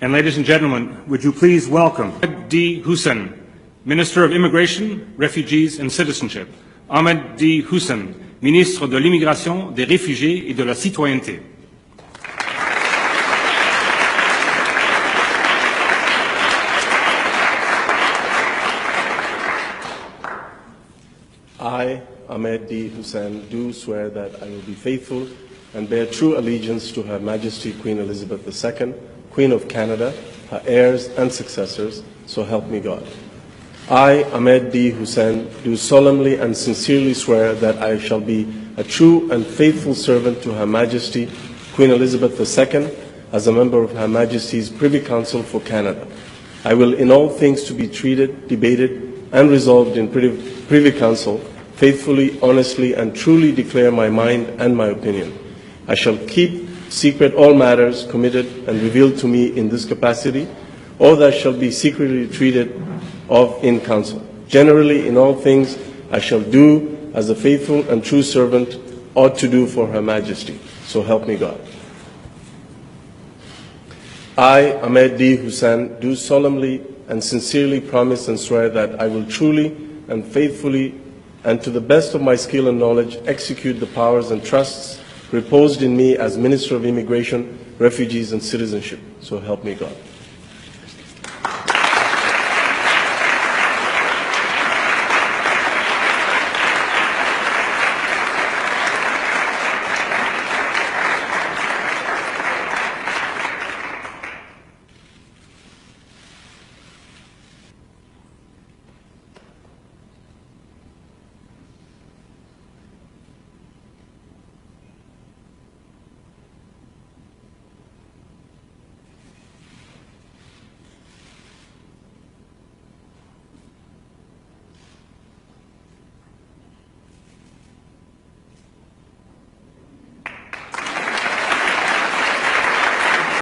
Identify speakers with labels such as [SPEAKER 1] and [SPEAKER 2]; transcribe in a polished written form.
[SPEAKER 1] And ladies and gentlemen, would you please welcome Ahmed D. Hussein, Minister of Immigration, Refugees and Citizenship. Ahmed D. Hussein, Ministre de l'Immigration, des Réfugiés et de la Citoyenneté.
[SPEAKER 2] I, Ahmed D. Hussein, do swear that I will be faithful and bear true allegiance to Her Majesty Queen Elizabeth II, Queen of Canada, her heirs and successors, so help me God. I, Ahmed D. Hussein, do solemnly and sincerely swear that I shall be a true and faithful servant to Her Majesty Queen Elizabeth II as a member of Her Majesty's Privy Council for Canada. I will in all things to be treated, debated, and resolved in Privy Council faithfully, honestly, and truly declare my mind and my opinion. I shall keep secret all matters committed and revealed to me in this capacity, or that shall be secretly treated of in council. Generally, in all things, I shall do as a faithful and true servant ought to do for Her Majesty. So help me God. I, Ahmed D. Hussein, do solemnly and sincerely promise and swear that I will truly and faithfully and to the best of my skill and knowledge execute the powers and trusts reposed in me as Minister of Immigration, Refugees and Citizenship. So help me God.